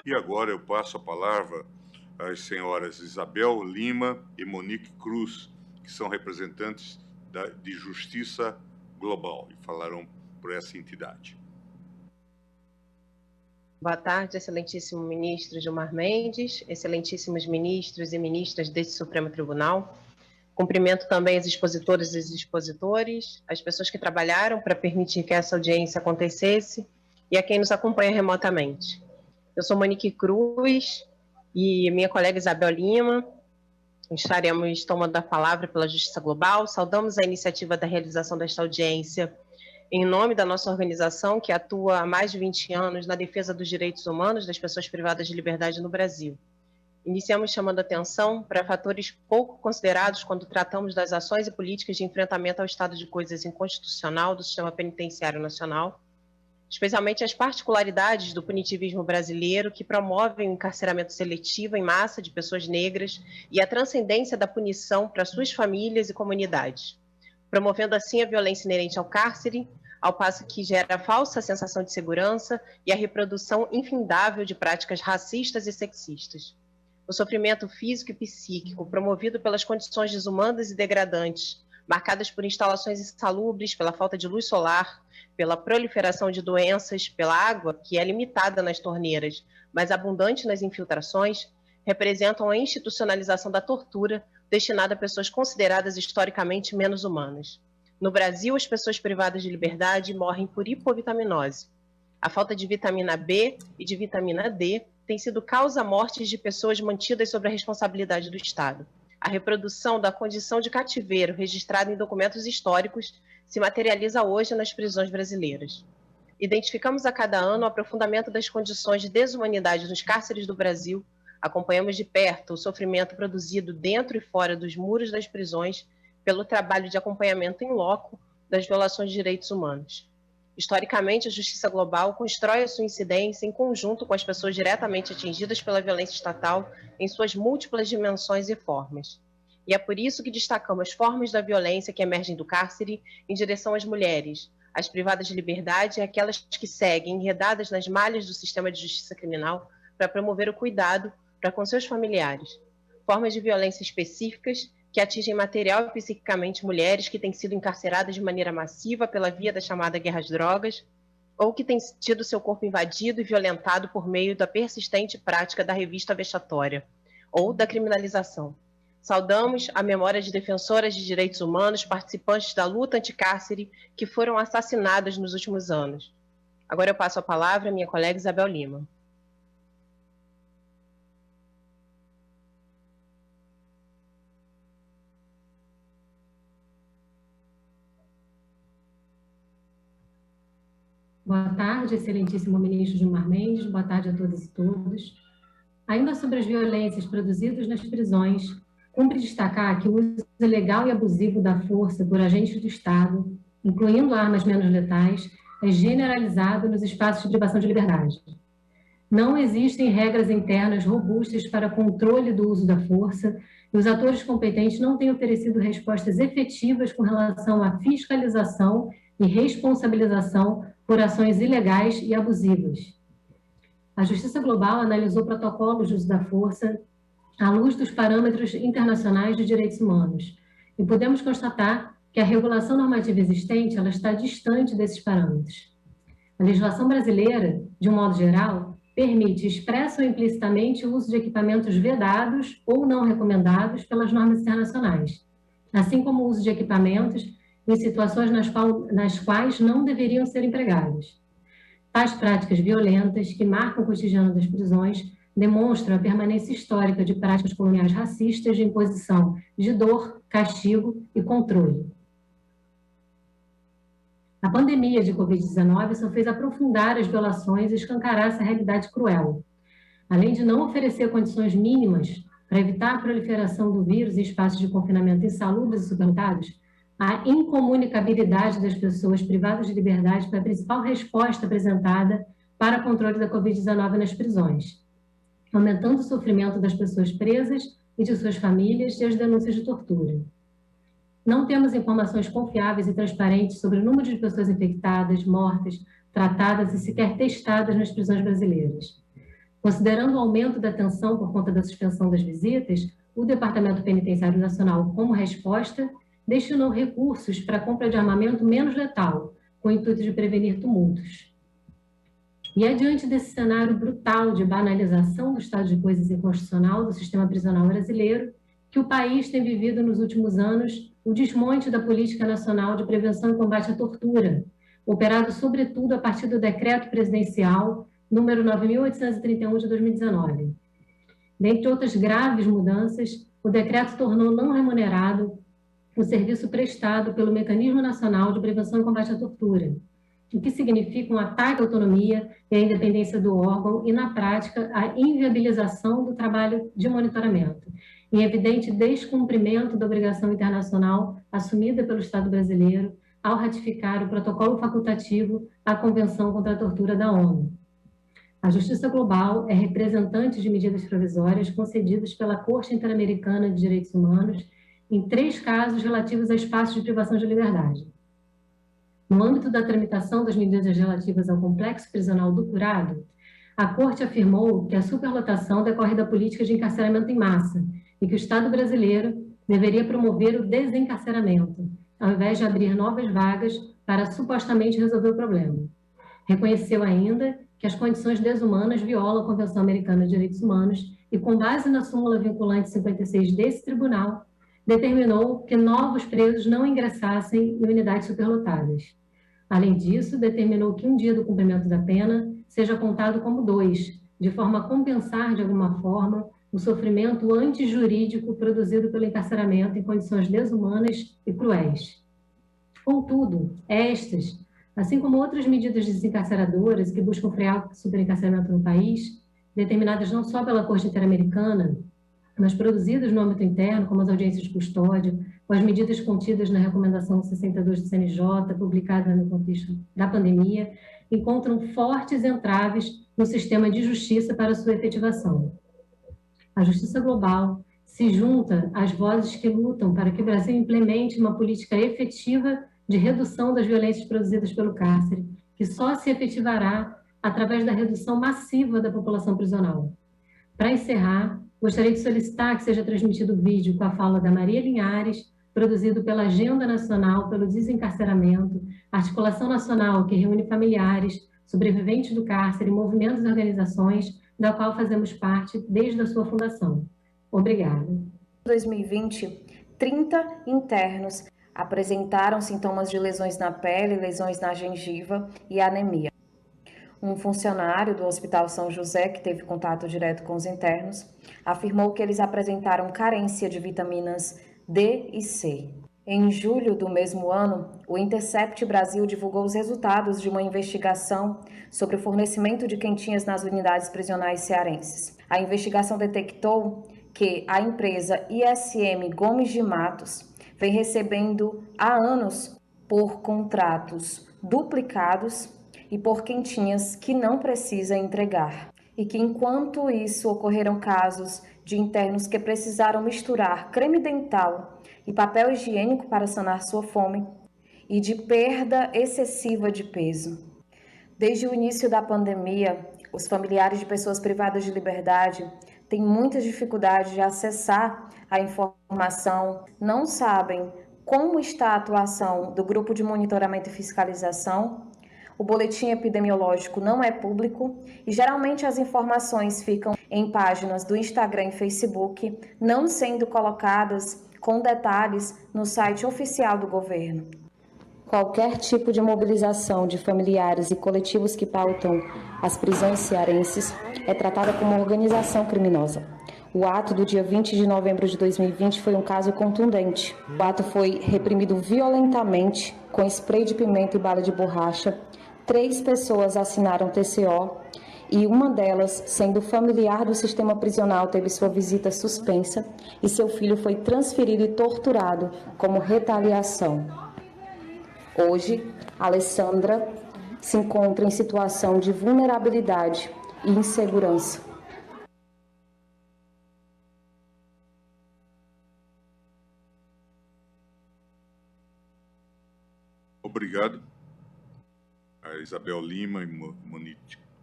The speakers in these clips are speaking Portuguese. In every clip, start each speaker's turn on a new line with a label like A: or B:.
A: E agora eu passo a palavra às senhoras Isabel Lima e Monique Cruz, que são representantes de Justiça Global e falarão por essa entidade.
B: Boa tarde, excelentíssimo ministro Gilmar Mendes, excelentíssimos ministros e ministras deste Supremo Tribunal. Cumprimento também as expositoras e os expositores, as pessoas que trabalharam para permitir que essa audiência acontecesse e a quem nos acompanha remotamente. Eu sou Monique Cruz e minha colega Isabel Lima. Estaremos tomando a palavra pela Justiça Global. Saudamos a iniciativa da realização desta audiência em nome da nossa organização, que atua há mais de 20 anos na defesa dos direitos humanos das pessoas privadas de liberdade no Brasil. Iniciamos chamando atenção para fatores pouco considerados quando tratamos das ações e políticas de enfrentamento ao estado de coisas inconstitucional do sistema penitenciário nacional, especialmente as particularidades do punitivismo brasileiro que promovem o encarceramento seletivo em massa de pessoas negras e a transcendência da punição para suas famílias e comunidades, promovendo assim a violência inerente ao cárcere, ao passo que gera a falsa sensação de segurança e a reprodução infindável de práticas racistas e sexistas. O sofrimento físico e psíquico promovido pelas condições desumanas e degradantes, marcadas por instalações insalubres, pela falta de luz solar, pela proliferação de doenças, pela água, que é limitada nas torneiras, mas abundante nas infiltrações, representam a institucionalização da tortura destinada a pessoas consideradas historicamente menos humanas. No Brasil, as pessoas privadas de liberdade morrem por hipovitaminose. A falta de vitamina B e de vitamina D tem sido causa-mortes de pessoas mantidas sob a responsabilidade do Estado. A reprodução da condição de cativeiro registrada em documentos históricos se materializa hoje nas prisões brasileiras. Identificamos a cada ano o aprofundamento das condições de desumanidade nos cárceres do Brasil, acompanhamos de perto o sofrimento produzido dentro e fora dos muros das prisões pelo trabalho de acompanhamento em loco das violações de direitos humanos. Historicamente, a Justiça Global constrói a sua incidência em conjunto com as pessoas diretamente atingidas pela violência estatal em suas múltiplas dimensões e formas. E é por isso que destacamos formas da violência que emergem do cárcere em direção às mulheres, às privadas de liberdade e aquelas que seguem enredadas nas malhas do sistema de justiça criminal para promover o cuidado para com seus familiares. Formas de violência específicas que atingem material e psiquicamente mulheres que têm sido encarceradas de maneira massiva pela via da chamada guerra às drogas, ou que têm tido seu corpo invadido e violentado por meio da persistente prática da revista vexatória, ou da criminalização. Saudamos a memória de defensoras de direitos humanos, participantes da luta anticárcere, que foram assassinadas nos últimos anos. Agora eu passo a palavra à minha colega Isabel Lima.
C: Boa tarde, excelentíssimo ministro Gilmar Mendes, boa tarde a todas e todos. Ainda sobre as violências produzidas nas prisões, cumpre destacar que o uso ilegal e abusivo da força por agentes do Estado, incluindo armas menos letais, é generalizado nos espaços de privação de liberdade. Não existem regras internas robustas para controle do uso da força e os atores competentes não têm oferecido respostas efetivas com relação à fiscalização e responsabilização por ações ilegais e abusivas. A Justiça Global analisou protocolos de uso da força à luz dos parâmetros internacionais de direitos humanos e podemos constatar que a regulação normativa existente ela está distante desses parâmetros. A legislação brasileira, de um modo geral, permite expressa ou implicitamente o uso de equipamentos vedados ou não recomendados pelas normas internacionais, assim como o uso de equipamentos em situações nas quais não deveriam ser empregados. Tais práticas violentas, que marcam o cotidiano das prisões, demonstram a permanência histórica de práticas coloniais racistas de imposição de dor, castigo e controle. A pandemia de Covid-19 só fez aprofundar as violações e escancarar essa realidade cruel. Além de não oferecer condições mínimas para evitar a proliferação do vírus em espaços de confinamento insalubres e sublotados, a incomunicabilidade das pessoas privadas de liberdade foi a principal resposta apresentada para o controle da Covid-19 nas prisões, aumentando o sofrimento das pessoas presas e de suas famílias e as denúncias de tortura. Não temos informações confiáveis e transparentes sobre o número de pessoas infectadas, mortas, tratadas e sequer testadas nas prisões brasileiras. Considerando o aumento da tensão por conta da suspensão das visitas, o Departamento Penitenciário Nacional, como resposta, destinou recursos para a compra de armamento menos letal, com o intuito de prevenir tumultos. E é diante desse cenário brutal de banalização do estado de coisas inconstitucional do sistema prisional brasileiro que o país tem vivido nos últimos anos o desmonte da Política Nacional de Prevenção e Combate à Tortura, operado sobretudo a partir do Decreto Presidencial número 9.831 de 2019. Dentre outras graves mudanças, o decreto tornou não remunerado o serviço prestado pelo Mecanismo Nacional de Prevenção e Combate à Tortura, o que significa um ataque à autonomia e à independência do órgão e, na prática, a inviabilização do trabalho de monitoramento, em evidente descumprimento da obrigação internacional assumida pelo Estado brasileiro ao ratificar o protocolo facultativo à Convenção contra a Tortura da ONU. A Justiça Global é representante de medidas provisórias concedidas pela Corte Interamericana de Direitos Humanos em 3 casos relativos a espaços de privação de liberdade. No âmbito da tramitação das medidas relativas ao complexo prisional do Curado, a Corte afirmou que a superlotação decorre da política de encarceramento em massa e que o Estado brasileiro deveria promover o desencarceramento, ao invés de abrir novas vagas para supostamente resolver o problema. Reconheceu ainda que as condições desumanas violam a Convenção Americana de Direitos Humanos e, com base na súmula vinculante 56 desse tribunal, determinou que novos presos não ingressassem em unidades superlotadas. Além disso, determinou que um dia do cumprimento da pena seja contado como 2, de forma a compensar, de alguma forma, o sofrimento antijurídico produzido pelo encarceramento em condições desumanas e cruéis. Contudo, estas, assim como outras medidas desencarceradoras que buscam frear o superencarceramento no país, determinadas não só pela Corte Interamericana, mas produzidas no âmbito interno, como as audiências de custódia, ou as medidas contidas na Recomendação 62 do CNJ, publicada no contexto da pandemia, encontram fortes entraves no sistema de justiça para sua efetivação. A Justiça Global se junta às vozes que lutam para que o Brasil implemente uma política efetiva de redução das violências produzidas pelo cárcere, que só se efetivará através da redução massiva da população prisional. Para encerrar, gostaria de solicitar que seja transmitido o vídeo com a fala da Maria Linhares, produzido pela Agenda Nacional pelo Desencarceramento, articulação nacional que reúne familiares, sobreviventes do cárcere, movimentos e organizações, da qual fazemos parte desde a sua fundação. Obrigada.
D: Em 2020, 30 internos apresentaram sintomas de lesões na pele, lesões na gengiva e anemia. Um funcionário do Hospital São José, que teve contato direto com os internos, afirmou que eles apresentaram carência de vitaminas D e C. Em julho do mesmo ano, o Intercept Brasil divulgou os resultados de uma investigação sobre o fornecimento de quentinhas nas unidades prisionais cearenses. A investigação detectou que a empresa ISM Gomes de Matos vem recebendo há anos por contratos duplicados e por quentinhas que não precisa entregar. E que, enquanto isso, ocorreram casos de internos que precisaram misturar creme dental e papel higiênico para sanar sua fome e de perda excessiva de peso. Desde o início da pandemia, os familiares de pessoas privadas de liberdade têm muitas dificuldades de acessar a informação, não sabem como está a atuação do Grupo de Monitoramento e Fiscalização. O boletim epidemiológico não é público e geralmente as informações ficam em páginas do Instagram e Facebook, não sendo colocadas com detalhes no site oficial do governo. Qualquer tipo de mobilização de familiares e coletivos que pautam as prisões cearenses é tratada como organização criminosa. O ato do dia 20 de novembro de 2020 foi um caso contundente. O ato foi reprimido violentamente com spray de pimenta e bala de borracha. 3 pessoas assinaram TCO e uma delas, sendo familiar do sistema prisional, teve sua visita suspensa e seu filho foi transferido e torturado como retaliação. Hoje, Alessandra se encontra em situação de vulnerabilidade e insegurança.
A: Obrigado a Isabel Lima e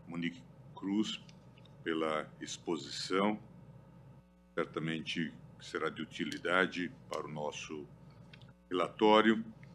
A: Monique Cruz pela exposição, certamente será de utilidade para o nosso relatório.